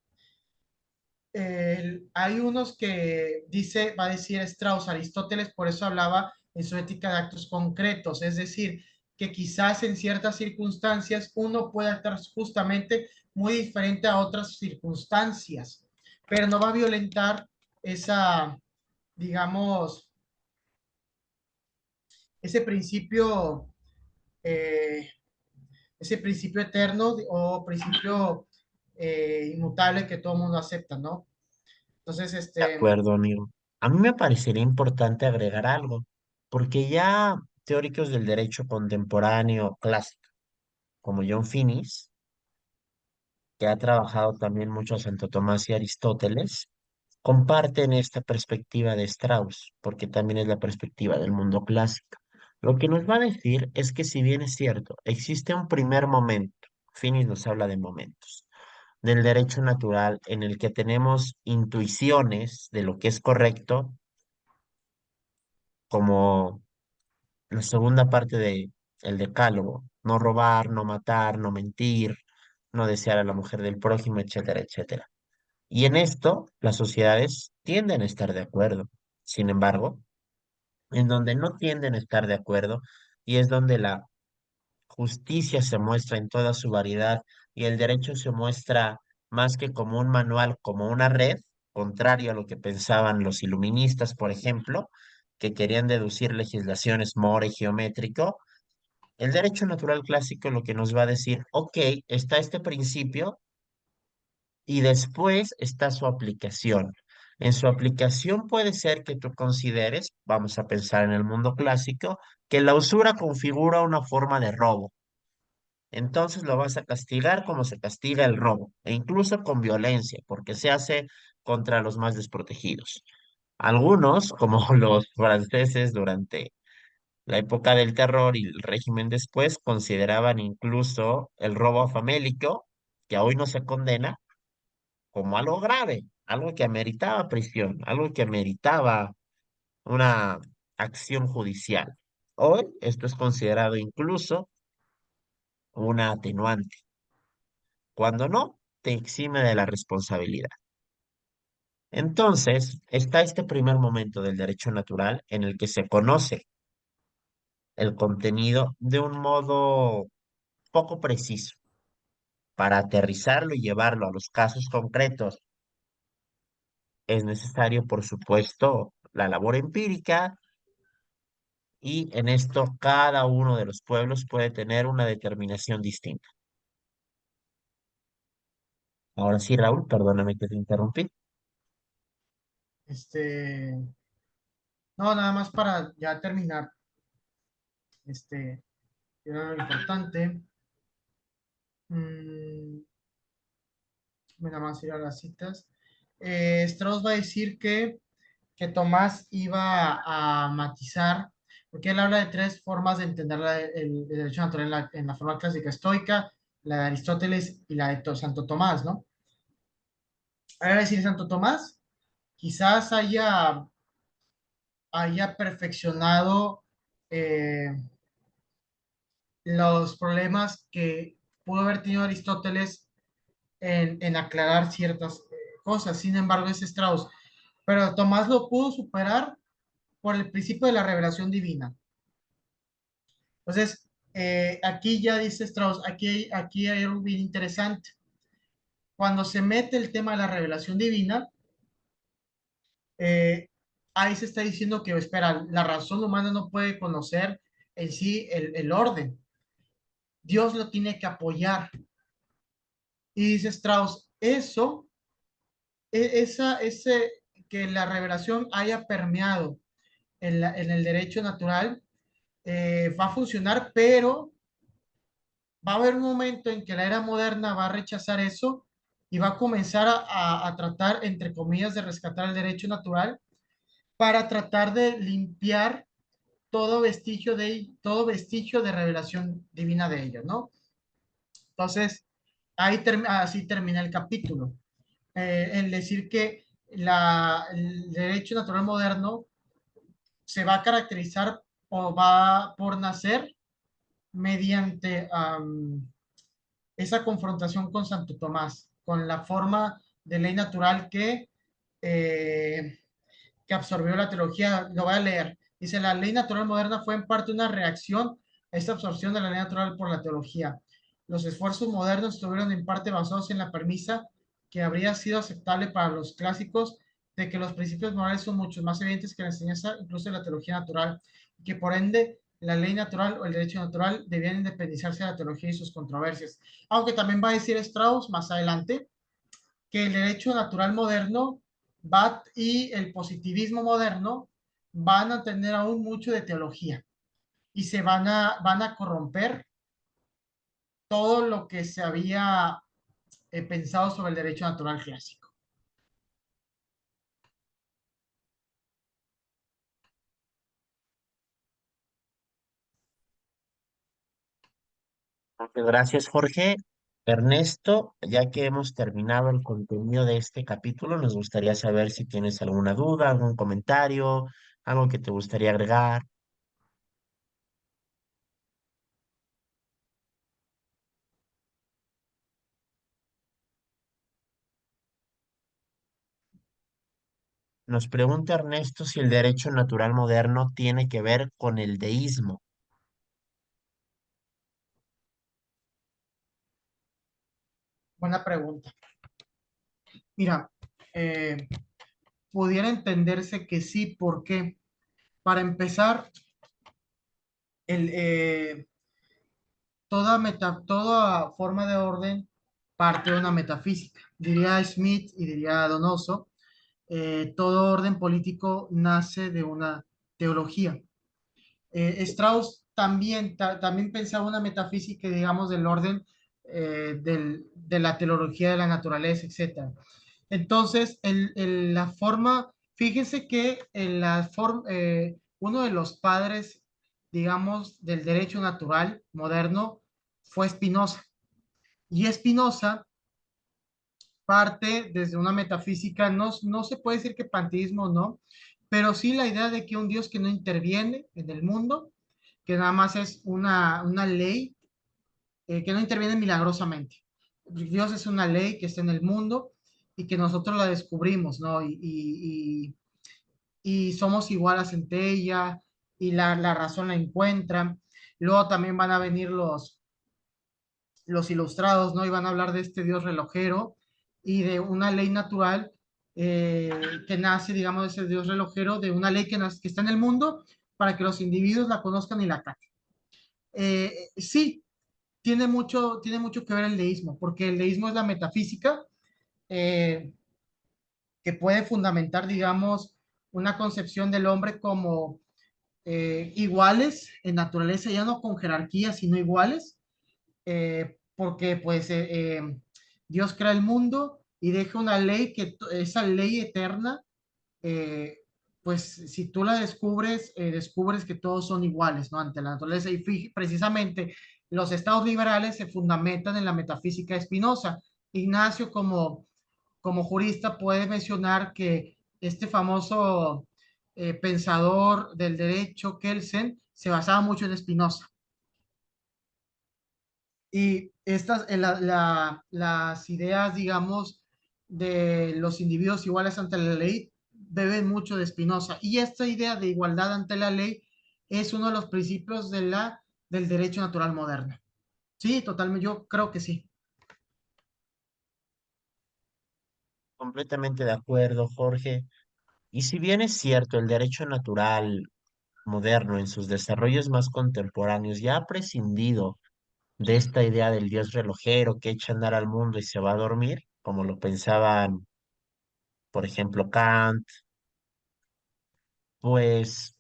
hay unos que dice, va a decir Strauss, Aristóteles, por eso hablaba en su ética de actos concretos, es decir, que quizás en ciertas circunstancias uno puede actuar justamente muy diferente a otras circunstancias, pero no va a violentar esa, digamos, ese principio, eh, ese principio eterno o principio inmutable que todo el mundo acepta, ¿no? Entonces, de acuerdo, amigo. A mí me parecería importante agregar algo, porque ya teóricos del derecho contemporáneo clásico, como John Finnis, que ha trabajado también mucho a Santo Tomás y Aristóteles, comparten esta perspectiva de Strauss, porque también es la perspectiva del mundo clásico. Lo que nos va a decir es que si bien es cierto, existe un primer momento, Finis nos habla de momentos. del derecho natural en el que tenemos intuiciones de lo que es correcto, como la segunda parte de el decálogo, no robar, no matar, no mentir, no desear a la mujer del prójimo, etcétera, etcétera. Y en esto las sociedades tienden a estar de acuerdo. Sin embargo, en donde no tienden a estar de acuerdo y es donde la justicia se muestra en toda su variedad y el derecho se muestra más que como un manual, como una red, contrario a lo que pensaban los iluministas, por ejemplo, que querían deducir legislaciones more geométrico. El derecho natural clásico lo que nos va a decir, ok, está este principio y después está su aplicación. En su aplicación puede ser que tú consideres, vamos a pensar en el mundo clásico, que la usura configura una forma de robo. Entonces lo vas a castigar como se castiga el robo, e incluso con violencia, porque se hace contra los más desprotegidos. Algunos, como los franceses durante la época del terror y el régimen después, consideraban incluso el robo famélico, que hoy no se condena, como algo grave, algo que ameritaba prisión, algo que ameritaba una acción judicial. Hoy esto es considerado incluso una atenuante, cuando no, te exime de la responsabilidad. Entonces, está este primer momento del derecho natural en el que se conoce el contenido de un modo poco preciso. Para aterrizarlo y llevarlo a los casos concretos, es necesario, por supuesto, la labor empírica y en esto cada uno de los pueblos puede tener una determinación distinta. Ahora sí, Raúl, perdóname que te interrumpí. Este, no, nada más para ya terminar, era lo importante. Mm, nada más ir a las citas. Strauss va a decir que Tomás iba a matizar, porque él habla de tres formas de entender el derecho natural en la forma clásica estoica, la de Aristóteles y la de Santo Tomás, ¿no? A decir Santo Tomás, quizás haya perfeccionado eh, los problemas que pudo haber tenido Aristóteles en aclarar ciertas cosas. Sin embargo, es Strauss. Pero Tomás lo pudo superar por el principio de la revelación divina. Entonces, aquí ya dice Strauss, aquí hay algo bien interesante. Cuando se mete el tema de la revelación divina, eh, ahí se está diciendo que, espera, la razón humana no puede conocer en sí el orden. Dios lo tiene que apoyar. Y dice Strauss, eso, que la revelación haya permeado en el derecho natural, va a funcionar, pero va a haber un momento en que la era moderna va a rechazar eso y va a comenzar a tratar, entre comillas, de rescatar el derecho natural para tratar de limpiar todo vestigio de revelación divina de ellos, ¿no? Entonces, así termina el capítulo. En decir que el derecho natural moderno se va a caracterizar o va por nacer mediante esa confrontación con Santo Tomás, con la forma de ley natural eh, que absorbió la teología. Lo voy a leer. Dice, la ley natural moderna fue en parte una reacción a esta absorción de la ley natural por la teología. Los esfuerzos modernos estuvieron en parte basados en la premisa que habría sido aceptable para los clásicos de que los principios morales son mucho más evidentes que la enseñanza, incluso de la teología natural, y que por ende la ley natural o el derecho natural debían independizarse de la teología y sus controversias. Aunque también va a decir Strauss más adelante que el derecho natural moderno y el positivismo moderno van a tener aún mucho de teología y van a corromper todo lo que se había pensado sobre el derecho natural clásico. Muchas gracias, Jorge. Ernesto, ya que hemos terminado el contenido de este capítulo, nos gustaría saber si tienes alguna duda, algún comentario, algo que te gustaría agregar. Nos pregunta Ernesto si el derecho natural moderno tiene que ver con el deísmo. Buena pregunta. Mira, eh, pudiera entenderse que sí, porque para empezar, el, toda forma de orden parte de una metafísica. Diría Smith y diría Donoso, todo orden político nace de una teología. Strauss también pensaba una metafísica, digamos, del orden de la teología de la naturaleza, etcétera. Entonces, la forma, fíjese que uno de los padres, digamos, del derecho natural moderno fue Spinoza. Y Spinoza parte desde una metafísica, no se puede decir que panteísmo no, pero sí la idea de que un Dios que no interviene en el mundo, que nada más es una ley, que no interviene milagrosamente. Dios es una ley que está en el mundo y que nosotros la descubrimos, ¿no? Y somos iguales ante ella y la razón la encuentran. Luego también van a venir los ilustrados, ¿no? Y van a hablar de este Dios relojero y de una ley natural eh, que nace, digamos, de ese Dios relojero, de una ley que está en el mundo para que los individuos la conozcan y la acaten. Sí, tiene mucho que ver el deísmo, porque el deísmo es la metafísica eh, que puede fundamentar, digamos, una concepción del hombre como iguales en naturaleza, ya no con jerarquía, sino iguales, porque pues Dios crea el mundo y deja una ley esa ley eterna, eh, pues si tú la descubres, descubres que todos son iguales, ¿no? Ante la naturaleza. Y precisamente los estados liberales se fundamentan en la metafísica de Spinoza. Ignacio, como jurista, puede mencionar que este famoso pensador del derecho, Kelsen, se basaba mucho en Spinoza. Y las ideas, digamos, de los individuos iguales ante la ley beben mucho de Spinoza. Y esta idea de igualdad ante la ley es uno de los principios del derecho natural moderno. Sí, totalmente, yo creo que sí. Completamente de acuerdo, Jorge. Y si bien es cierto, el derecho natural moderno en sus desarrollos más contemporáneos ya ha prescindido de esta idea del Dios relojero que echa a andar al mundo y se va a dormir, como lo pensaban, por ejemplo, Kant, pues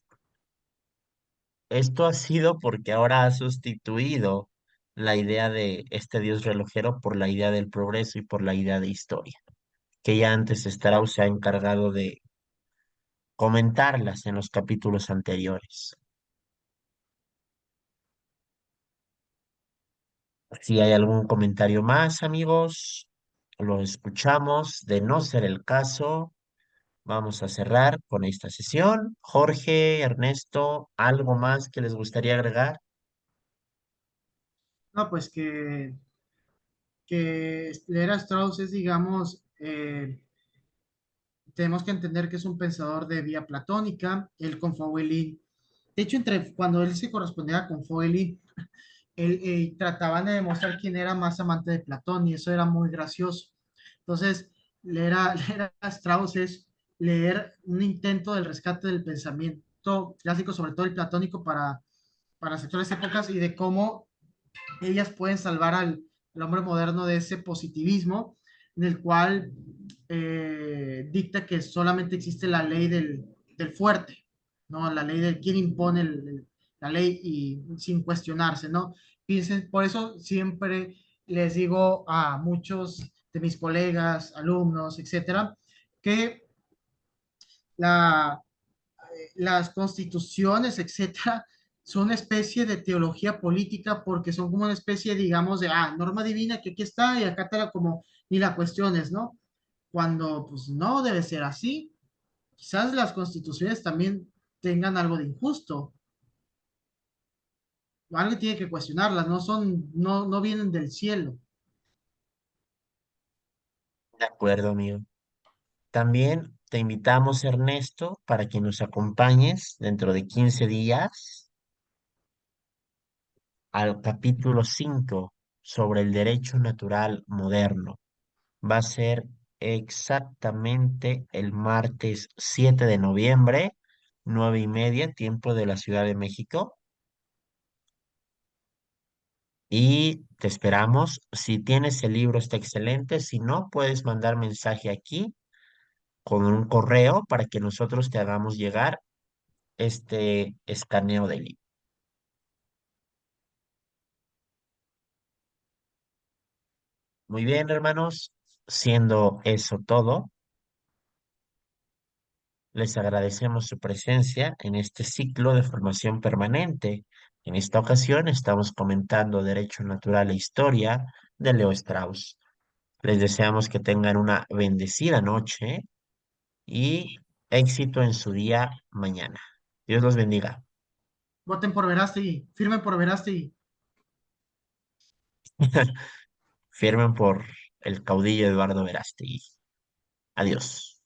esto ha sido porque ahora ha sustituido la idea de este Dios relojero por la idea del progreso y por la idea de historia, que ya antes Strauss se ha encargado de comentarlas en los capítulos anteriores. Si hay algún comentario más, amigos, lo escuchamos. De no ser el caso, vamos a cerrar con esta sesión. Jorge, Ernesto, ¿algo más que les gustaría agregar? No, pues que leer a Strauss es, digamos, tenemos que entender que es un pensador de vía platónica, él con Foucault. De hecho, cuando él se correspondía con Foucault, trataban de demostrar quién era más amante de Platón y eso era muy gracioso. Entonces, leer a Strauss es leer un intento del rescate del pensamiento clásico, sobre todo el platónico, para las actuales épocas y de cómo ellas pueden salvar al hombre moderno de ese positivismo en el cual dicta que solamente existe la ley del fuerte, ¿no? La ley del quien impone la ley y sin cuestionarse, ¿no? Piensen, por eso siempre les digo a muchos de mis colegas, alumnos, etcétera, que la, las constituciones, etcétera, son una especie de teología política porque son como una especie, digamos, de, norma divina que aquí está y acá te la como, ni la cuestiones, ¿no? Cuando pues no debe ser así. Quizás las constituciones también tengan algo de injusto, alguien tiene que cuestionarlas, no vienen del cielo. De acuerdo, amigo. También te invitamos, Ernesto, para que nos acompañes dentro de 15 días al capítulo 5 sobre el derecho natural moderno. Va a ser exactamente el martes 7 de noviembre, 9:30, tiempo de la Ciudad de México. Y te esperamos. Si tienes el libro, está excelente. Si no, puedes mandar mensaje aquí con un correo para que nosotros te hagamos llegar este escaneo del libro. Muy bien, hermanos. Siendo eso todo, les agradecemos su presencia en este ciclo de formación permanente. En esta ocasión estamos comentando Derecho Natural e Historia de Leo Strauss. Les deseamos que tengan una bendecida noche y éxito en su día mañana. Dios los bendiga. Voten por Verástegui, firmen por Verástegui. Firmen por el caudillo Eduardo Verástegui. Adiós.